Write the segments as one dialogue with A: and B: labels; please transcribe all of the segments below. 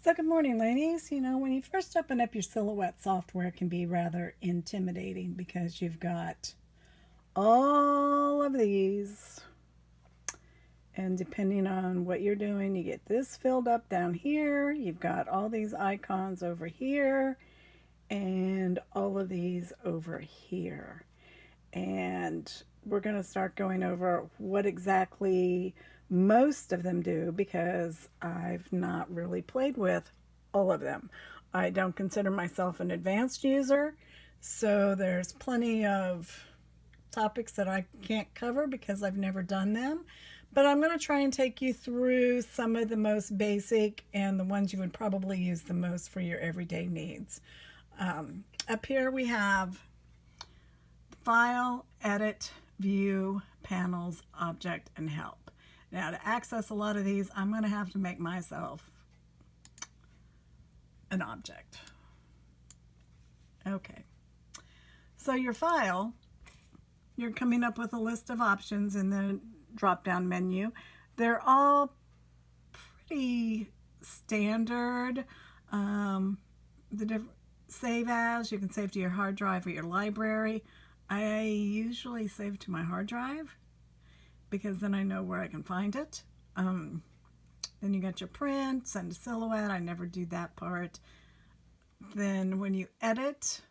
A: So good morning, ladies. You know, when you first open up your Silhouette software, it can be rather intimidating because you've got all of these, and depending on what you're doing, you get this filled up down here. You've got all these icons over here and all of these over here. And we're going to start going over what exactly most of them do because I've not really played with all of them. I don't consider myself an advanced user, so there's plenty of topics that I can't cover because I've never done them. But I'm going to try and take you through some of the most basic and the ones you would probably use the most for your everyday needs. Up here we have File, Edit, View, Panels, Object, and Help. Now to access a lot of these, I'm going to have to make myself an object. Okay. So your file, you're coming up with a list of options in the drop-down menu. They're all pretty standard. The different save as, you can save to your hard drive or your library. I usually save to my hard drive because then I know where I can find it. Then you got your print, send to Silhouette. I never do that part. Then when you edit,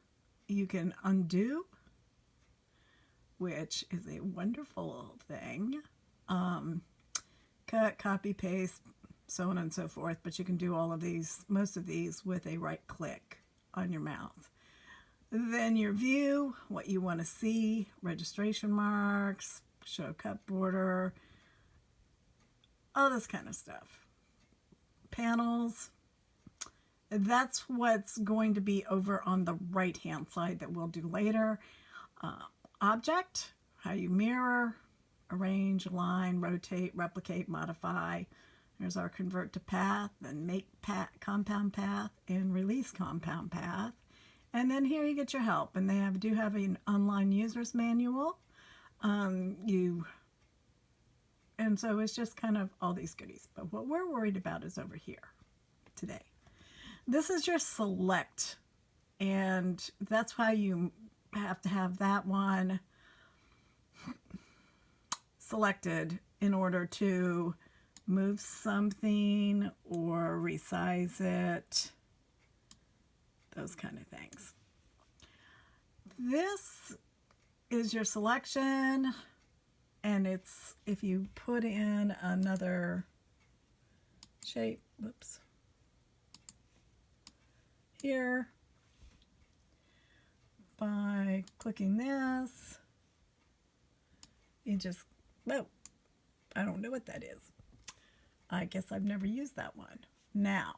A: you can undo, which is a wonderful thing. Cut, copy, paste, so on and so forth. But you can do all of these, most of these, with a right click on your mouse. Then your view, what you want to see, registration marks, show cut border, all this kind of stuff. Panels, that's what's going to be over on the right hand side that we'll do later. Object, how you mirror, arrange, align, rotate, replicate, modify. There's our convert to path, then make compound path, and release compound path. And then here you get your help, and they do have an online user's manual. And so it's just kind of all these goodies. But what we're worried about is over here today. This is your select, and that's why you have to have that one selected in order to move something or resize it, those kind of things. This is your selection, and it's if you put in another shape, whoops, here by clicking this, you just, well, I don't know what that is. I guess I've never used that one. Now,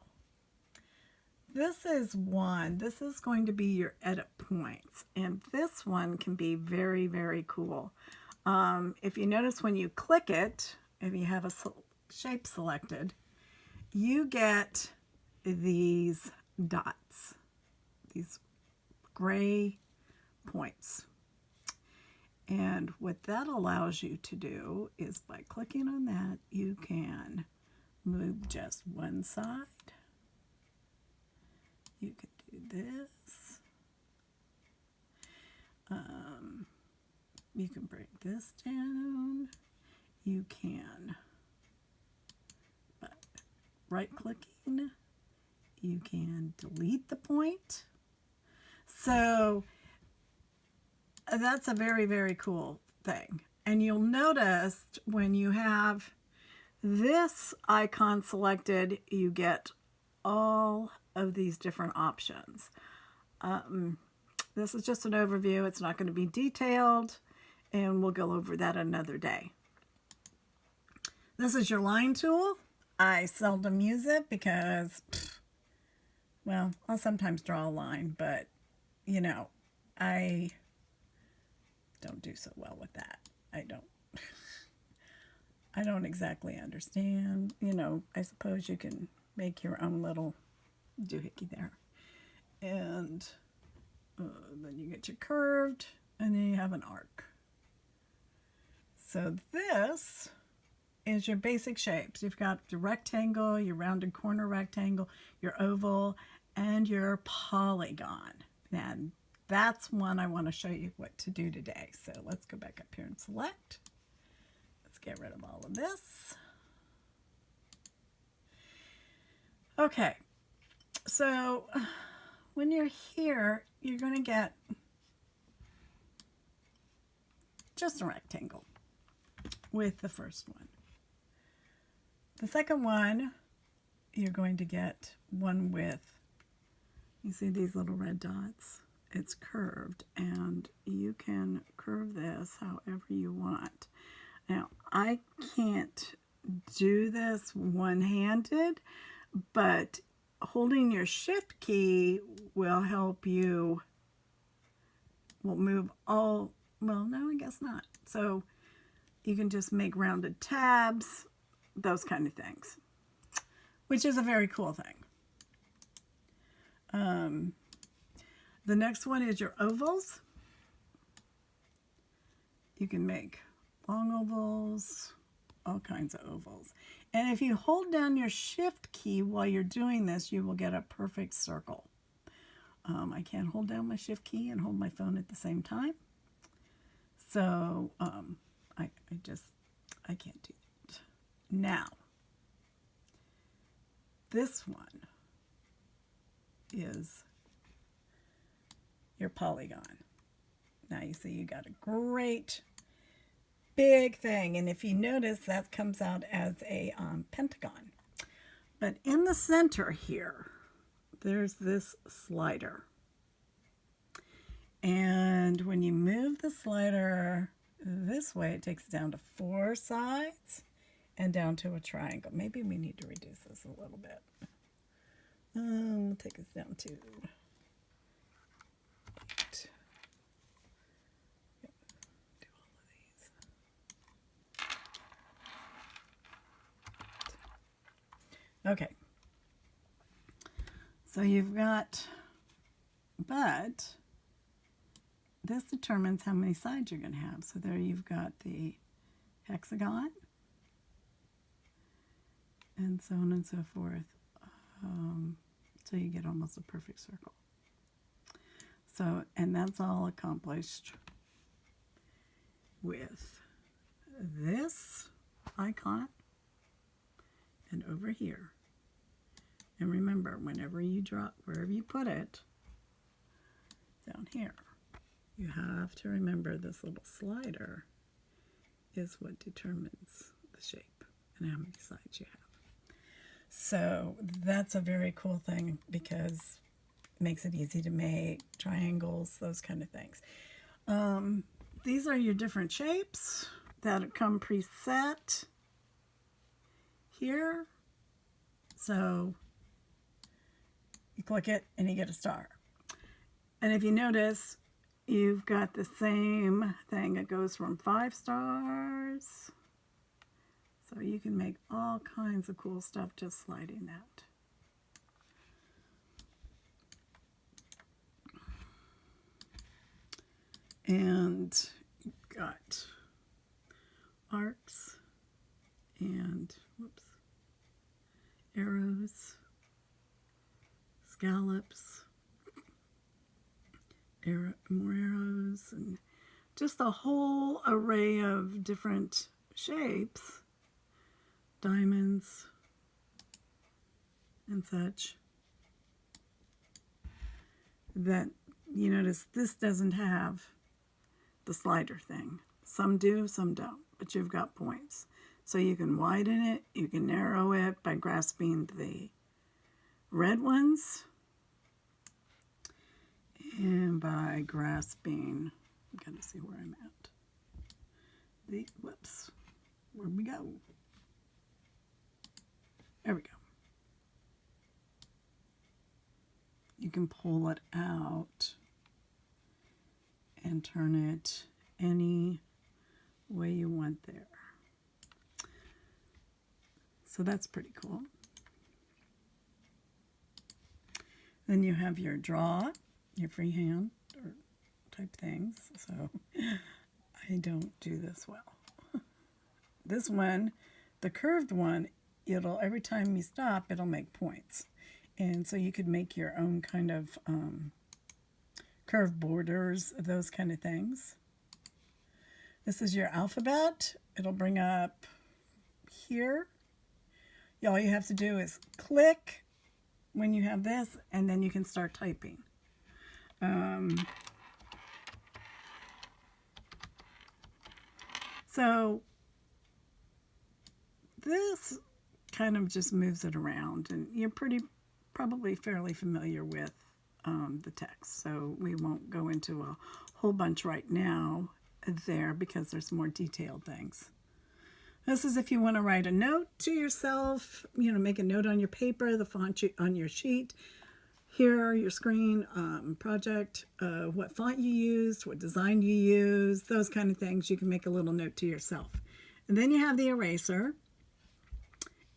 A: this is one. This is going to be your edit points, and this one can be very, very cool. If you notice when you click it, if you have a shape selected, you get these dots, these gray points. And what that allows you to do is by clicking on that, you can move just one side. You can do this. You can bring this down. You can, but right clicking, you can delete the point. So that's a very, very cool thing. And you'll notice when you have this icon selected, you get all of these different options. This is just an overview. It's not going to be detailed, and we'll go over that another day. This is your line tool. I seldom use it because, well, I'll sometimes draw a line, but, you know, I don't do so well with that. I don't exactly understand. You know, I suppose you can make your own little doohickey there. And then you get your curved, and then you have an arc. So this is your basic shapes. You've got your rectangle, your rounded corner rectangle, your oval, and your polygon. And that's one I want to show you what to do today. So let's go back up here and select. Let's get rid of all of this. Okay, so when you're here, you're going to get just a rectangle with the first one. The second one, you're going to get one with, you see these little red dots? It's curved, and you can curve this however you want. Now, I can't do this one-handed, but holding your shift key will help you, will move all, well, no, I guess not. So you can just make rounded tabs, those kind of things, which is a very cool thing. The next one is your ovals. You can make long ovals, all kinds of ovals. And if you hold down your shift key while you're doing this, you will get a perfect circle. I can't hold down my shift key and hold my phone at the same time. So I can't do that. Now, this one is your polygon. Now you see you got a great big thing, and if you notice, that comes out as a pentagon. But in the center here, there's this slider. And when you move the slider this way, it takes it down to 4 sides and down to a triangle. Maybe we need to reduce this a little bit. We'll take this down to 8. Yep. Do all of these. Okay. So you've got, but this determines how many sides you're going to have. So there you've got the hexagon, and so on and so forth. So you get almost a perfect circle. So, and that's all accomplished with this icon and over here. And remember, whenever you drop, wherever you put it, down here, you have to remember this little slider is what determines the shape and how many sides you have. So that's a very cool thing because it makes it easy to make triangles, those kind of things. These are your different shapes that come preset here. So you click it and you get a star. And if you notice, you've got the same thing. It goes from 5 stars. So you can make all kinds of cool stuff just sliding that. And you've got arcs and arrows, scallops, more arrows, and just a whole array of different shapes, diamonds and such, that you notice this doesn't have the slider thing. Some do, some don't, but you've got points. So you can widen it, you can narrow it by grasping the red ones and by grasping, I've got to see where I'm at. Whoops, where'd we go? There we go. You can pull it out and turn it any way you want there. So that's pretty cool. Then you have your draw, your freehand or type things. So I don't do this well. This one the curved one, it'll, every time you stop, it'll make points. And so you could make your own kind of curved borders, those kind of things. This is your alphabet. It'll bring up here. All you have to do is click when you have this, and then you can start typing. So this kind of just moves it around, and you're probably fairly familiar with the text, so we won't go into a whole bunch right now there because there's more detailed things. This is if you want to write a note to yourself, make a note on your paper, the font on your sheet. Here, your screen, project, what font you used, what design you used, those kind of things. You can make a little note to yourself. And then you have the eraser.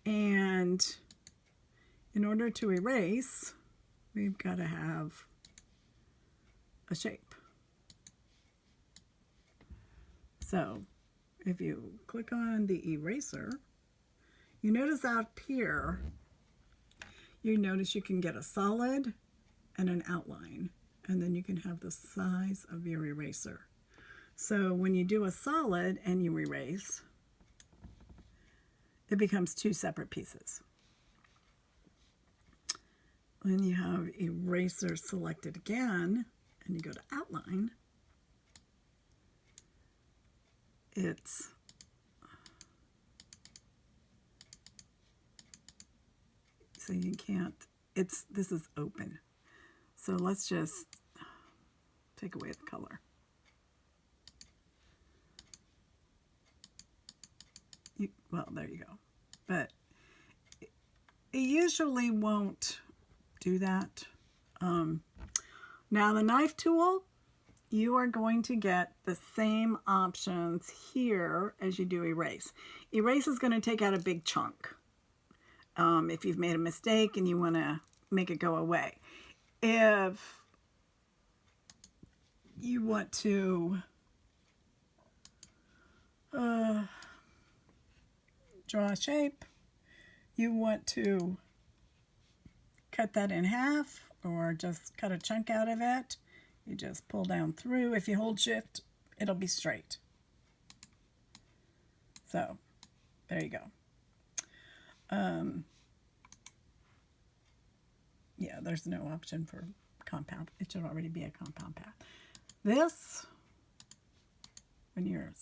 A: And in order to erase, we've got to have a shape. So if you click on the eraser, you notice up here, you notice you can get a solid and an outline, and then you can have the size of your eraser. So when you do a solid and you erase, it becomes two separate pieces. When you have eraser selected again, and you go to outline, it's so you can't, this is open. So let's just take away the color. Well, there you go. But it usually won't do that. Now the knife tool, you are going to get the same options here as you do erase. Erase is going to take out a big chunk. If you've made a mistake and you want to make it go away. If you want to draw a shape, you want to cut that in half or just cut a chunk out of it, you just pull down through. If you hold shift, it'll be straight. So there you go. Yeah, there's no option for compound. It should already be a compound path. This, when you're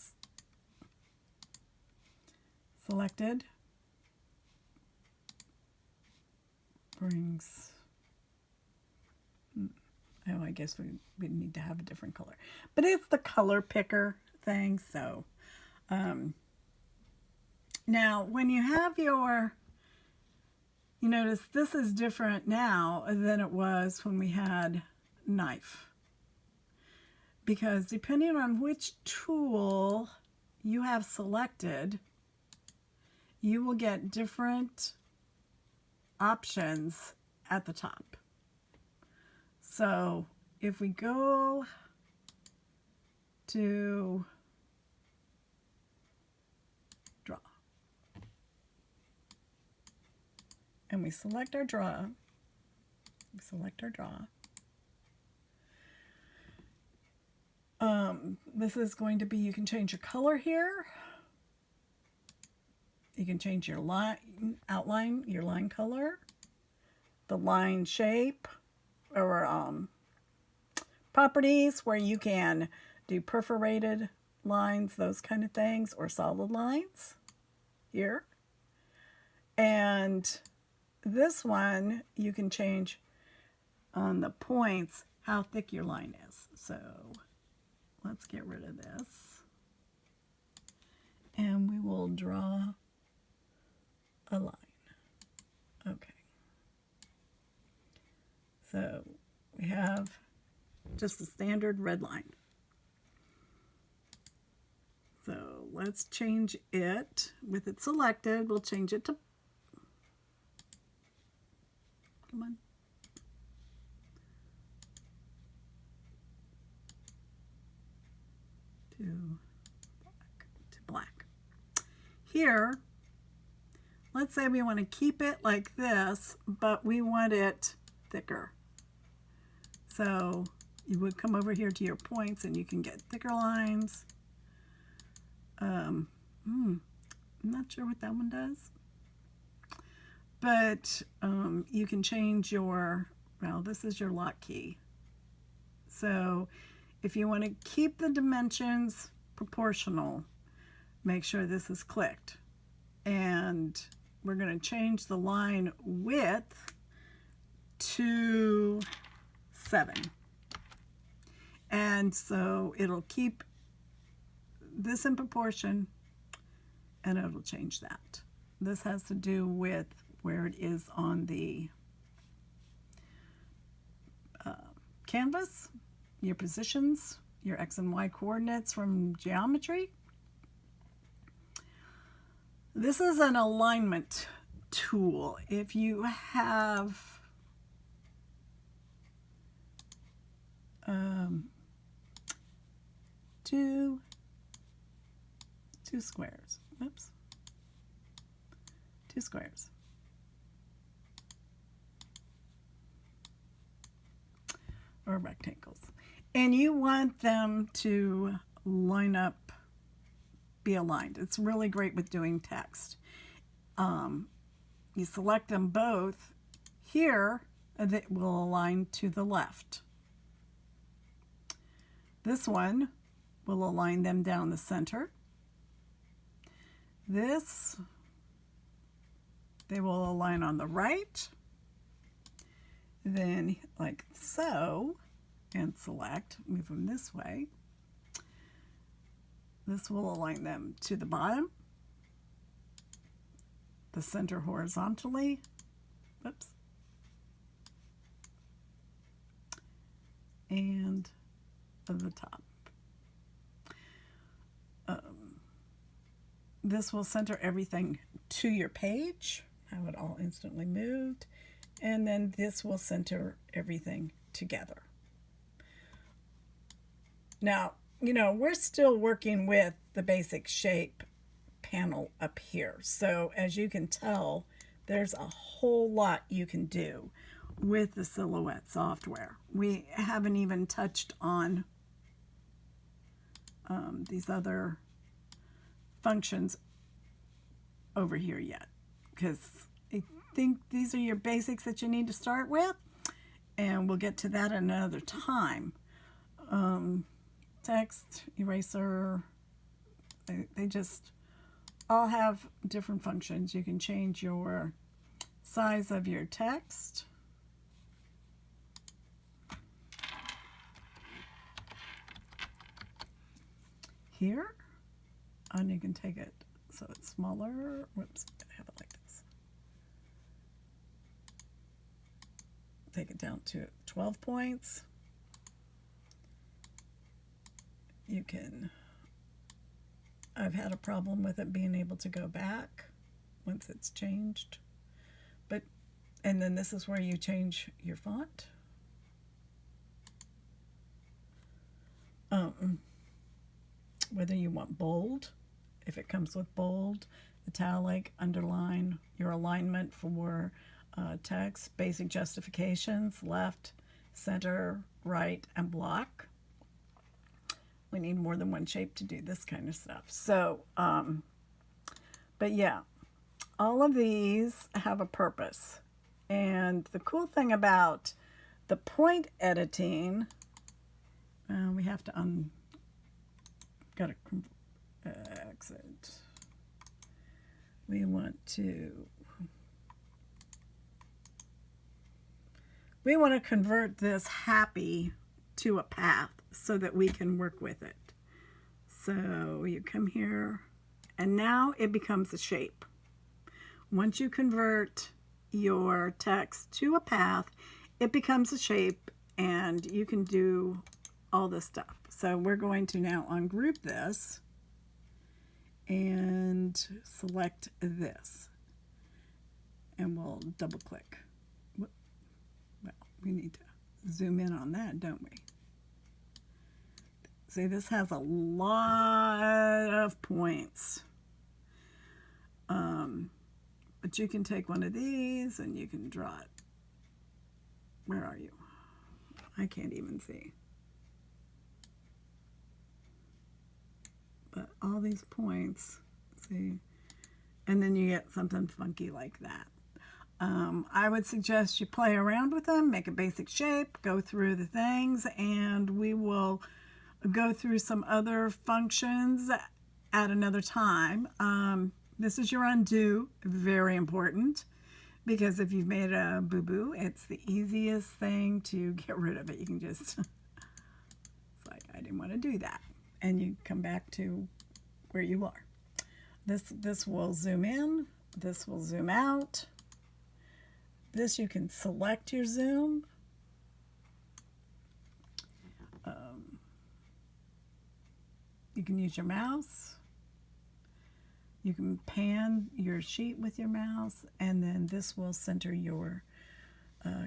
A: selected, brings, oh, I guess we need to have a different color. But it's the color picker thing, so. Now, when you have your, you notice this is different now than it was when we had knife. Because depending on which tool you have selected, you will get different options at the top. So if we go to draw, and we select our draw, this is going to be, you can change your color here. You can change your line outline, your line color, the line shape, or properties where you can do perforated lines, those kind of things, or solid lines here. And this one, you can change on the points how thick your line is. So let's get rid of this. And we will draw a line. Okay. So we have just a standard red line. So let's change it. With it selected, we'll change it to, come on, to black. Here, let's say we want to keep it like this, but we want it thicker. So you would come over here to your points and you can get thicker lines. I'm not sure what that one does. But you can change your, well, this is your lock key. So if you want to keep the dimensions proportional, make sure this is clicked. And we're going to change the line width to 7. And so it'll keep this in proportion and it'll change that. This has to do with where it is on the canvas, your positions, your X and Y coordinates from geometry. This is an alignment tool. If you have two squares, oops, 2 squares. Or rectangles. And you want them to line up, be aligned. It's really great with doing text. You select them both here, and it will align to the left. This one will align them down the center. This, they will align on the right. Then like so, and select, move them this way. This will align them to the bottom, the center horizontally, whoops, and the top. This will center everything to your page, have it all instantly moved. And then this will center everything together. Now, you know, we're still working with the basic shape panel up here. So as you can tell, there's a whole lot you can do with the Silhouette software. We haven't even touched on these other functions over here yet, because I think these are your basics that you need to start with, and we'll get to that another time. Text, eraser, they just all have different functions. You can change your size of your text. Here, and you can take it so it's smaller. Whoops, I have it like this. Take it down to 12 points. You can, I've had a problem with it being able to go back once it's changed. But, and then this is where you change your font. Whether you want bold, if it comes with bold, italic, underline, your alignment for text, basic justifications, left, center, right, and block. We need more than one shape to do this kind of stuff. So, but yeah, all of these have a purpose. And the cool thing about the point editing, we have to gotta exit. We want to convert this happy to a path so that we can work with it. So you come here and now it becomes a shape. Once you convert your text to a path, it becomes a shape and you can do all this stuff. So we're going to now ungroup this and select this. And we'll double click. Well, we need to zoom in on that, don't we? See, this has a lot of points. But you can take one of these and you can draw it. Where are you? I can't even see. But all these points, see? And then you get something funky like that. I would suggest you play around with them, make a basic shape, go through the things, and we will go through some other functions at another time. This is your undo, very important, because if you've made a boo-boo, it's the easiest thing to get rid of it. You can just, it's like, I didn't want to do that. And you come back to where you are. This will zoom in, this will zoom out. This you can select your zoom. You can use your mouse. You can pan your sheet with your mouse, and then this will center your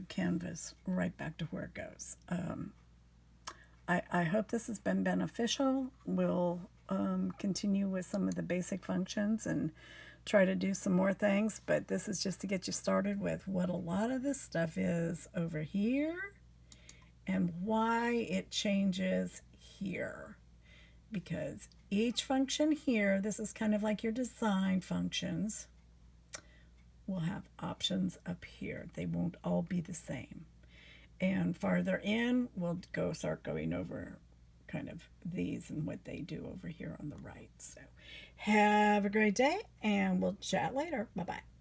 A: canvas right back to where it goes. I hope this has been beneficial. We'll continue with some of the basic functions and try to do some more things, but this is just to get you started with what a lot of this stuff is over here and why it changes here. Because each function here, this is kind of like your design functions, will have options up here. They won't all be the same. And farther in, we'll start going over kind of these and what they do over here on the right. So have a great day, and we'll chat later. Bye-bye.